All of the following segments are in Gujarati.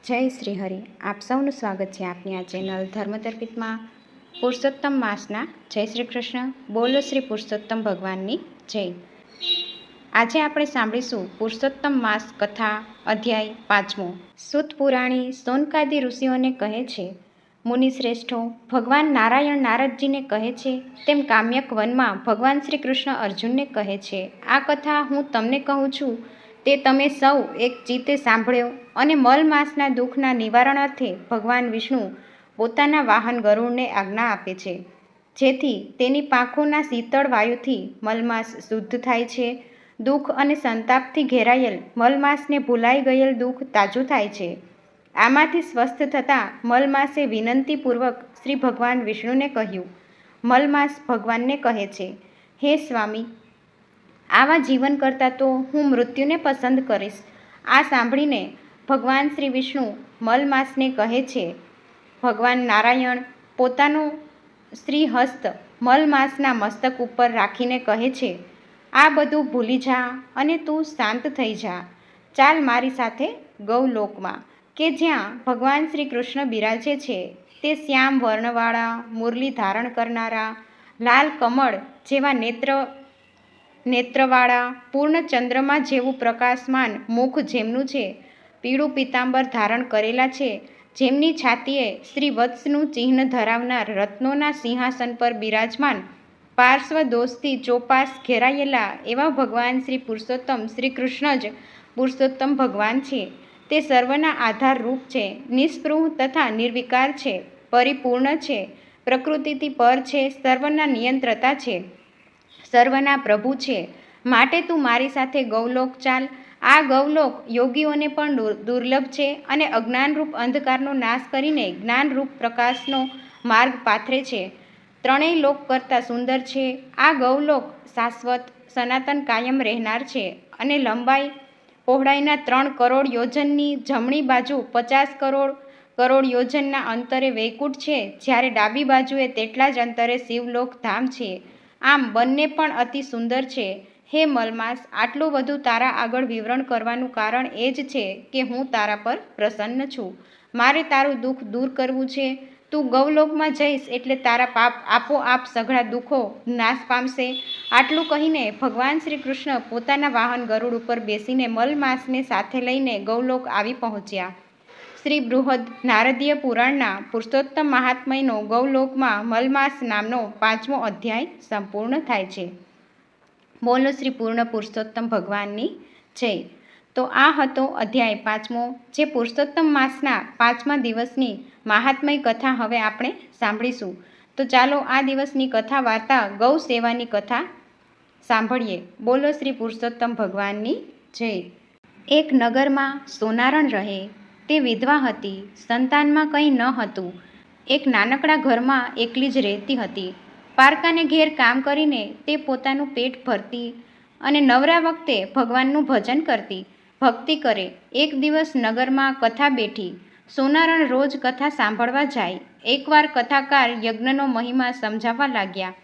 જય શ્રી હરિ. આપ સૌનું સ્વાગત છે આપની આ ચેનલ ધર્મતર્પિતમાં. પુરુષોત્તમ માસના જય શ્રી કૃષ્ણ. બોલો શ્રી પુરુષોત્તમ ભગવાનની જય. આજે આપણે સાંભળીશું પુરુષોત્તમ માસ કથા અધ્યાય 5. સૂત પુરાણી સોનકાદી ઋષિઓને કહે છે, મુનિ શ્રેષ્ઠો, ભગવાન નારાયણ નારદજીને કહે છે તેમ કામ્યક વનમાં ભગવાન શ્રી કૃષ્ણ અર્જુનને કહે છે. આ કથા હું તમને કહું છું તે તમે સૌ એક ચિત્તે સાંભળ્યો. અને મલ માસના દુઃખના નિવારણ અર્થે ભગવાન વિષ્ણુ પોતાના વાહન ગરુડને આજ્ઞા આપે છે, જેથી તેની પાંખોના શીતળ વાયુથી મલમાસ શુદ્ધ થાય છે. દુઃખ અને સંતાપથી ઘેરાયેલ મલમાસને ભૂલાઈ ગયેલ દુઃખ તાજું થાય છે. આમાંથી સ્વસ્થ થતાં મલમાસે વિનંતીપૂર્વક શ્રી ભગવાન વિષ્ણુને કહ્યું. મલમાસ ભગવાનને કહે છે, હે સ્વામી, આવા જીવન કરતાં તો હું મૃત્યુને પસંદ કરીશ. આ સાંભળીને ભગવાન શ્રી વિષ્ણુ મલમાસને કહે છે, ભગવાન નારાયણ પોતાનો શ્રીહસ્ત મલમાસના મસ્તક ઉપર રાખીને કહે છે, આ બધું ભૂલી જા અને તું શાંત થઈ જા. ચાલ મારી સાથે ગૌલોકમાં, કે જ્યાં ભગવાન શ્રી કૃષ્ણ બિરાજે છે. તે શ્યામ વર્ણવાળા, મુરલી ધારણ કરનારા, લાલ કમળ જેવા નેત્રવાળા, પૂર્ણ ચંદ્રમા જેવું પ્રકાશમાન મુખ જેમનું છે, પીળું પીતાંબર ધારણ કરેલા છે, જેમની છાતીએ શ્રી વત્સનું ચિહ્ન ધરાવનાર રત્નોના સિંહાસન પર બિરાજમાન, પાર્શ્વ દોષથી ચોપાસ ઘેરાયેલા એવા ભગવાન શ્રી પુરુષોત્તમ શ્રી કૃષ્ણ જ પુરુષોત્તમ ભગવાન છે. તે સર્વના આધાર રૂપ છે, નિસ્પૃહ તથા નિર્વિકાર છે, પરિપૂર્ણ છે, પ્રકૃતિથી પર છે, સર્વના નિયંત્રતા છે, સર્વના પ્રભુ છે. માટે તું મારી સાથે ગૌલોક ચાલ. આ ગૌલોક યોગીઓને પણ દુર્લભ છે અને અજ્ઞાનરૂપ અંધકારનો નાશ કરીને જ્ઞાનરૂપ પ્રકાશનો માર્ગ પાથરે છે. ત્રણેય લોક કરતાં સુંદર છે. આ ગૌલોક શાશ્વત સનાતન કાયમ રહેનાર છે અને લંબાઈ પહોળાઈના 3 કરોડ યોજનની જમણી બાજુ 50 કરોડ યોજનના અંતરે વૈકુંઠ છે, જ્યારે ડાબી બાજુએ તેટલા જ અંતરે શિવલોક ધામ છે. આમ બંને પણ અતિ સુંદર છે. હે મલમાસ, આટલું બધું તારા આગળ વિવરણ કરવાનું કારણ એ જ છે કે હું તારા પર પ્રસન્ન છું. મારે તારું દુઃખ દૂર કરવું છે. તું ગૌલોકમાં જઈશ એટલે તારા પાપ આપોઆપ સઘળા દુઃખો નાશ પામશે. આટલું કહીને ભગવાન શ્રી કૃષ્ણ પોતાના વાહન ગરુડ ઉપર બેસીને મલમાસને સાથે લઈને ગૌલોક આવી પહોંચ્યા. શ્રી બૃહદ નારદીય પુરાણના પુરુષોત્તમ મહાત્મયનો ગૌલોકમાં મલમાસ નામનો 5મો અધ્યાય સંપૂર્ણ થાય છે. બોલો શ્રી પૂર્ણ પુરુષોત્તમ ભગવાનની જય. તો આ હતો અધ્યાય 5મો, જે પુરુષોત્તમ માસના 5મા દિવસની મહાત્મય કથા હવે આપણે સાંભળીશું. તો ચાલો આ દિવસની કથા વાર્તા ગૌ સેવાની કથા સાંભળીએ. બોલો શ્રી પુરુષોત્તમ ભગવાનની જય. એક નગરમાં સોનારણ રહે. તે વિધવા હતી. સંતાનમાં કંઈ ન હતું. એક નાનકડા ઘરમાં એકલી જ રહેતી હતી. પારકાને ઘેર કામ કરીને તે પોતાનું પેટ ભરતી અને નવરા વખતે ભગવાનનું ભજન કરતી, ભક્તિ કરે. એક દિવસ નગરમાં કથા બેઠી. સોનારણ રોજ કથા સાંભળવા જાય. એકવાર કથાકાર યજ્ઞનો મહિમા સમજાવવા લાગ્યા.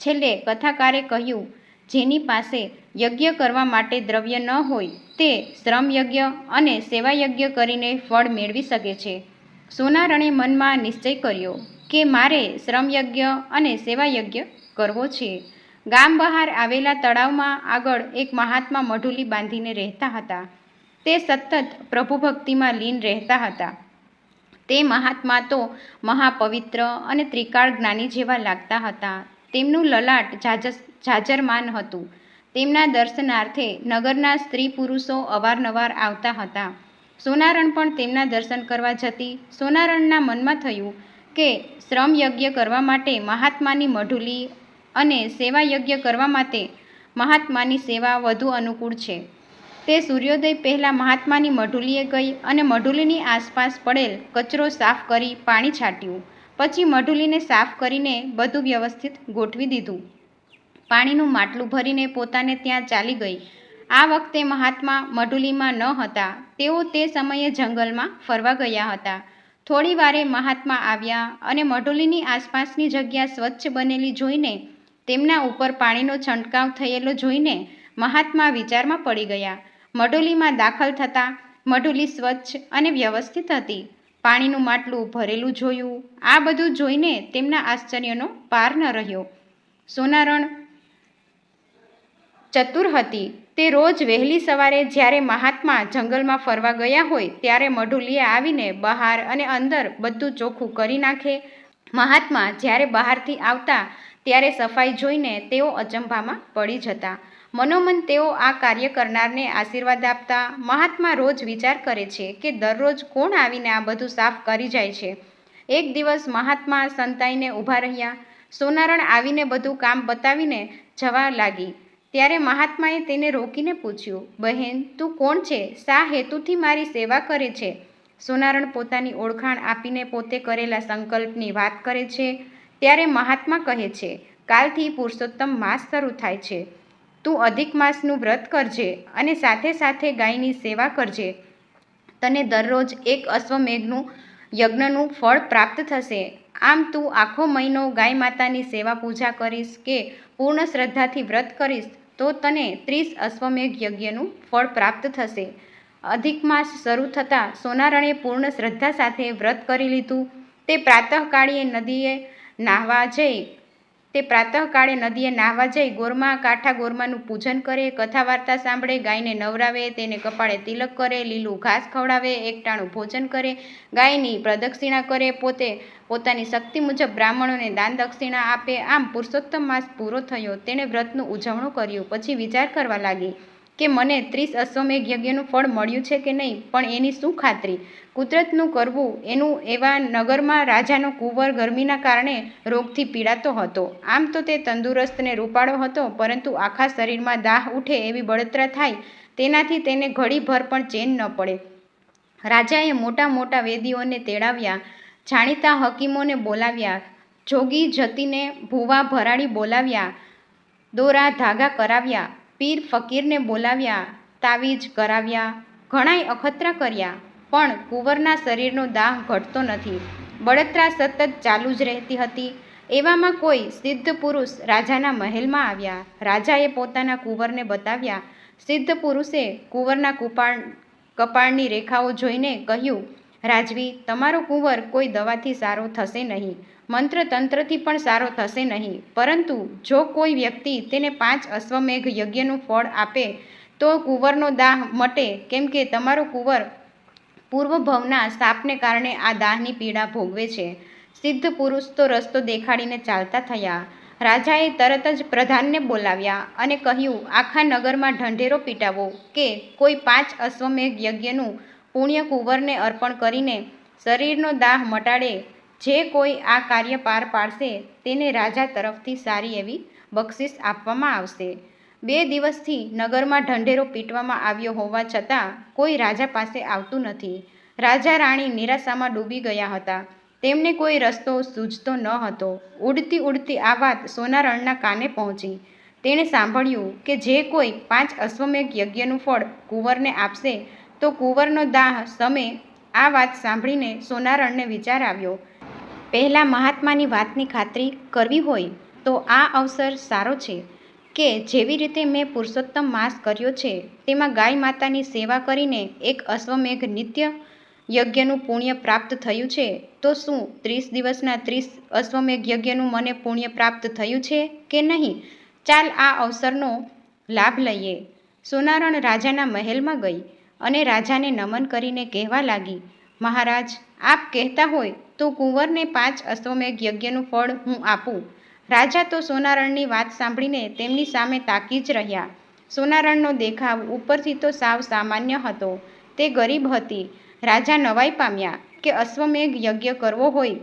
છેલ્લે કથાકારે કહ્યું, જેની પાસે યજ્ઞ કરવા માટે દ્રવ્ય ન હોય તે શ્રમયજ્ઞ અને સેવાયજ્ઞ કરીને ફળ મેળવી શકે છે. સોનારણે મનમાં નિશ્ચય કર્યો કે મારે શ્રમયજ્ઞ અને સેવાયજ્ઞ કરવો છે. ગામ બહાર આવેલા તળાવમાં આગળ એક મહાત્મા મઢુલી બાંધીને રહેતા હતા. તે સતત પ્રભુભક્તિમાં લીન રહેતા હતા. તે મહાત્મા તો મહાપવિત્ર અને ત્રિકાળ જ્ઞાની જેવા લાગતા હતા. તેમનું લલાટ જાજરમાન હતું. તેમના દર્શનાર્થે નગરના સ્ત્રી પુરુષો અવારનવાર આવતા હતા. સોનારણ પણ તેમના દર્શન કરવા જતી. સોનારણના મનમાં થયું કે શ્રમયજ્ઞ કરવા માટે મહાત્માની મઢુલી અને સેવાયજ્ઞ કરવા માટે મહાત્માની સેવા વધુ અનુકૂળ છે. તે સૂર્યોદય પહેલાં મહાત્માની મઢુલીએ ગઈ અને મઢુલીની આસપાસ પડેલ કચરો સાફ કરી પાણી છાંટ્યું. પછી મઢુલીને સાફ કરીને બધું વ્યવસ્થિત ગોઠવી દીધું. પાણીનું માટલું ભરીને પોતાને ત્યાં ચાલી ગઈ. આ વખતે મહાત્મા મઢુલીમાં ન હતા. તેઓ તે સમયે જંગલમાં ફરવા ગયા હતા. થોડી વારે મહાત્મા આવ્યા અને મઢુલીની આસપાસની જગ્યા સ્વચ્છ બનેલી જોઈને, તેમના ઉપર પાણીનો છંટકાવ થયેલો જોઈને મહાત્મા વિચારમાં પડી ગયા. મઢુલીમાં દાખલ થતાં મઢુલી સ્વચ્છ અને વ્યવસ્થિત હતી. પાણીનું માટલું ભરેલું જોયું. આ બધું જોઈને તેમના આશ્ચર્યનો પાર ન રહ્યો. સોનારણ ચતુર હતી. તે રોજ વહેલી સવારે જ્યારે મહાત્મા જંગલમાં ફરવા ગયા હોય ત્યારે મઢુલીએ આવીને બહાર અને અંદર બધું ચોખ્ખું કરી નાખે. મહાત્મા જ્યારે બહારથી આવતા ત્યારે સફાઈ જોઈને તેઓ અચંભામાં પડી જતા. મનોમન તેઓ આ કાર્ય કરનારને આશીર્વાદ આપતા. મહાત્મા રોજ વિચાર કરે છે કે દરરોજ કોણ આવીને આ બધું સાફ કરી જાય છે. એક દિવસ મહાત્મા સંતાઈને ઊભા રહ્યા. સોનારણ આવીને બધું કામ બતાવીને જવા લાગી. ત્યારે મહાત્માએ તેને રોકીને પૂછ્યું, બહેન, તું કોણ છે? શા હેતુથી મારી સેવા કરે છે? સોનારણ પોતાની ઓળખાણ આપીને પોતે કરેલા સંકલ્પની વાત કરે છે. ત્યારે મહાત્મા કહે છે, કાલથી પુરુષોત્તમ માસ શરૂ થાય છે. તું અધિક માસનું વ્રત કરજે અને સાથે સાથે ગાયની સેવા કરજે. તને દરરોજ એક અશ્વમેઘનું યજ્ઞનું ફળ પ્રાપ્ત થશે. આમ તું આખો મહિનો ગાય માતાની સેવા પૂજા કરીશ કે પૂર્ણ શ્રદ્ધાથી વ્રત કરીશ તો તને 30 અશ્વમેઘ યજ્ઞનું ફળ પ્રાપ્ત થશે. અધિક માસ શરૂ થતાં સોનારણે પૂર્ણ શ્રદ્ધા સાથે વ્રત કરી લીધું. તે પ્રાતઃકાળે નદીએ નાહવા જઈ ગોરમા કાંઠા ગોરમાનું પૂજન કરે, કથા વાર્તા સાંભળે, ગાયને નવરાવે, તેને કપાળે તિલક કરે, લીલું ઘાસ ખવડાવે, એકટાણું ભોજન કરે, ગાયની પ્રદક્ષિણા કરે, પોતાની શક્તિ મુજબ બ્રાહ્મણોને દાન દક્ષિણા આપે. આમ પુરુષોત્તમ માસ પૂરો થયો. તેણે વ્રતનું ઉજવણું કર્યું. પછી વિચાર કરવા લાગી કે મને 30 અશ્વમેઘ યજ્ઞનું ફળ મળ્યું છે કે નહીં, પણ એની શું ખાતરી? કુદરતનું કરવું એનું. એવા નગરમાં રાજાનો કુંવર ગરમીના કારણે રોગથી પીડાતો હતો. આમ તો તે તંદુરસ્ત ને રૂપાળો હતો, પરંતુ આખા શરીરમાં દાહ ઉઠે એવી બળતરા થાય તેનાથી તેને ઘડીભર પણ ચેન ન પડે. રાજાએ મોટા મોટા વેદીઓને તેડાવ્યા, જાણીતા હકીમોને બોલાવ્યા, જોગી જતીને ભૂવા ભરાડી બોલાવ્યા, દોરા ધાગા કરાવ્યા, પીર ફકીરને બોલાવ્યા, તાવીજ કરાવ્યા, ઘણાય અખતરા કર્યા, પણ કુંવરના શરીરનો દાહ ઘટતો નથી. બળતરા સતત ચાલુ જ રહેતી હતી. એવામાં કોઈ સિદ્ધ પુરુષ રાજાના મહેલમાં આવ્યા. રાજાએ પોતાના કુંવરને બતાવ્યા. સિદ્ધ પુરુષે કુંવરના કપાળની રેખાઓ જોઈને કહ્યું, રાજવી, તમારો કુંવર કોઈ દવાથી સારો થશે નહીં, મંત્ર તંત્રથી પણ સારો થશે નહીં, પરંતુ જો કોઈ વ્યક્તિ તેને 5 અશ્વમેઘ યજ્ઞનું ફળ આપે તો કુંવરનો દાહ મટે, કેમ કે તમારો કુંવર પૂર્વભવના શાપને કારણે આ દાહની પીડા ભોગવે છે. સિદ્ધ પુરુષ તો રસ્તો દેખાડીને ચાલતા થયા. રાજાએ તરત જ પ્રધાનને બોલાવ્યા અને કહ્યું, આખા નગરમાં ઢંઢેરો પીટાવો કે કોઈ 5 અશ્વમેઘ યજ્ઞનું પુણ્ય કુંવરને અર્પણ કરીને શરીરનો દાહ મટાડે. જે કોઈ આ કાર્ય પાર પાડશે તેને રાજા તરફથી સારી એવી બક્ષિસ આપવામાં આવશે. 2 દિવસથી નગરમાં ઢંઢેરો પીટવામાં આવ્યો હોવા છતાં કોઈ રાજા પાસે આવતું નથી. રાજા રાણી નિરાશામાં ડૂબી ગયા હતા. તેમને કોઈ રસ્તો સૂઝતો ન હતો. ઉડતી ઉડતી આ વાત સોનારણના કાને પહોંચી. તેણે સાંભળ્યું કે જે કોઈ 5 અશ્વમેઘ યજ્ઞનું ફળ કુંવરને આપશે તો કુંવરનો દાહ શમે. આ વાત સાંભળીને સોનારણને વિચાર આવ્યો, પહેલાં મહાત્માની વાતની ખાતરી કરવી હોય તો આ અવસર સારો છે કે જેવી રીતે મેં પુરુષોત્તમ માસ કર્યો છે તેમાં ગાય માતાની સેવા કરીને એક અશ્વમેઘ નિત્ય યજ્ઞનું પુણ્ય પ્રાપ્ત થયું છે, તો શું 30 દિવસના 30 અશ્વમેઘ યજ્ઞનું મને પુણ્ય પ્રાપ્ત થયું છે કે નહીં? ચાલ આ અવસરનો લાભ લઈએ. સોનારણ રાજાના મહેલમાં ગઈ અને રાજાને નમન કરીને કહેવા લાગી, મહારાજ, આપ કહેતા હોય તો કુંવરને 5 અશ્વમેઘ યજ્ઞનું ફળ હું આપું. રાજા તો સોનારણની વાત સાંભળીને તેમની સામે તાકી જ રહ્યા. સોનારણનો દેખાવ ઉપરથી તો સાવ સામાન્ય હતો. તે ગરીબ હતી. રાજા નવાઈ પામ્યા કે અશ્વમેઘ યજ્ઞ કરવો હોય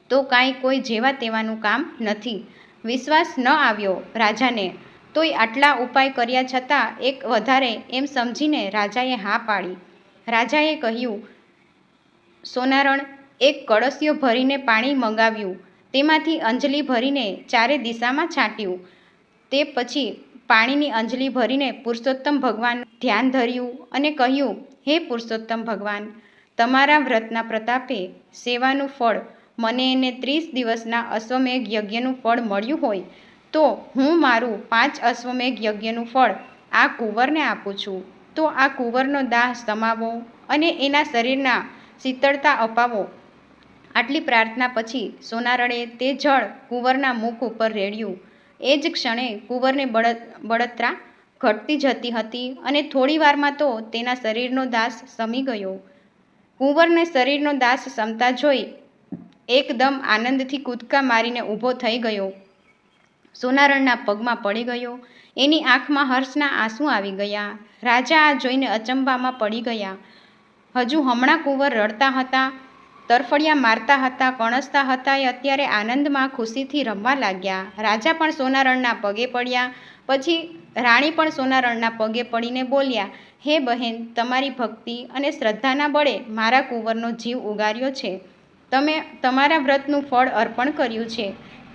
તો કાંઈ કોઈ જેવા તેવાનું કામ નથી. વિશ્વાસ ન આવ્યો રાજાને. તોય આટલા ઉપાય કર્યા છતાં એક વધારે એમ સમજીને રાજાએ હા પાડી. રાજાએ કહ્યું, સોનારણ, એક કળશિયો ભરીને પાણી મંગાવ્યું. તેમાંથી અંજલિ ભરીને ચારે દિશામાં છાંટ્યું. તે પછી પાણીની અંજલિ ભરીને પુરુષોત્તમ ભગવાન ધ્યાન ધર્યું અને કહ્યું, હે પુરુષોત્તમ ભગવાન, તમારા વ્રતના પ્રતાપે સેવાનું ફળ મને એને 30 દિવસના અશ્વમેઘ યજ્ઞનું ફળ મળ્યું હોય તો હું મારું 5 અશ્વમેઘ યજ્ઞનું ફળ આ કુંવરને આપું છું. તો આ કુંવરનો દાહ સમાવો અને એના શરીરના શીતળતા અપાવો. આટલી પ્રાર્થના પછી સોનારણે તે જળ કુંવરના મુખ ઉપર રેડ્યું. એ જ ક્ષણે કુંવરને બળતરા ઘટતી જતી હતી અને થોડી વારમાં તો તેના શરીરનો દાસ શમી ગયો. કુંવરને શરીરનો દાસ શમતા જોઈ એકદમ આનંદથી કૂદકા મારીને ઊભો થઈ ગયો. સોનારણના પગમાં પડી ગયો. એની આંખમાં હર્ષના આંસુ આવી ગયા. રાજા આ જોઈને અચંબામાં પડી ગયા. હજુ હમણાં કુંવર રડતા હતા, તરફડિયા મારતા હતા, કણસતા હતા, એ અત્યારે આનંદમાં ખુશીથી રમવા લાગ્યા. રાજા પણ સોનારણના પગે પડ્યા. પછી રાણી પણ સોનારણના પગે પડીને બોલ્યા, હે બહેન, તમારી ભક્તિ અને શ્રદ્ધાના બળે મારા કુંવરનો જીવ ઉગાર્યો છે. તમે તમારા વ્રતનું ફળ અર્પણ કર્યું છે.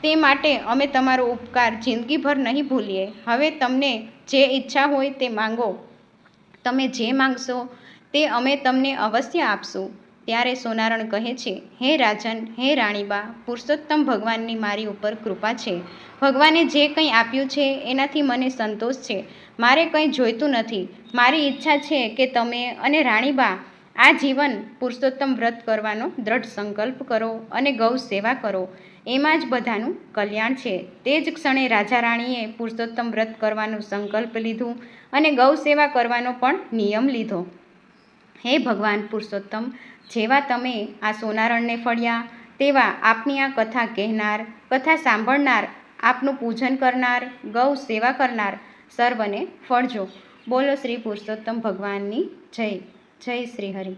તે માટે અમે તમારો ઉપકાર જિંદગીભર નહીં ભૂલીએ. હવે તમને જે ઈચ્છા હોય તે માંગો. તમે જે માંગશો તે અમે તમને અવશ્ય આપશું. ત્યારે સોનારણ કહે છે, હે રાજન, હે રાણીબા, પુરુષોત્તમ ભગવાનની મારી ઉપર કૃપા છે. ભગવાને જે કંઈ આપ્યું છે એનાથી મને સંતોષ છે. મારે કંઈ જોઈતું નથી. મારી ઈચ્છા છે કે તમે અને રાણીબા આ જીવન પુરુષોત્તમ વ્રત કરવાનો દ્રઢ સંકલ્પ કરો અને ગૌ સેવા કરો. એમાં જ બધાનું કલ્યાણ છે. તે જ ક્ષણે રાજા રાણીએ પુરુષોત્તમ વ્રત કરવાનું સંકલ્પ લીધું અને ગૌ સેવા કરવાનો પણ નિયમ લીધો. હે ભગવાન પુરુષોત્તમ, જેવા તમે આ સોનારણને ફળ્યા, તેવા આપની આ કથા કહેનાર, કથા સાંભળનાર, આપનું પૂજન કરનાર, ગૌ સેવા કરનાર સર્વને ફળજો. બોલો શ્રી પુરુષોત્તમ ભગવાનની જય. જય શ્રી હરિ.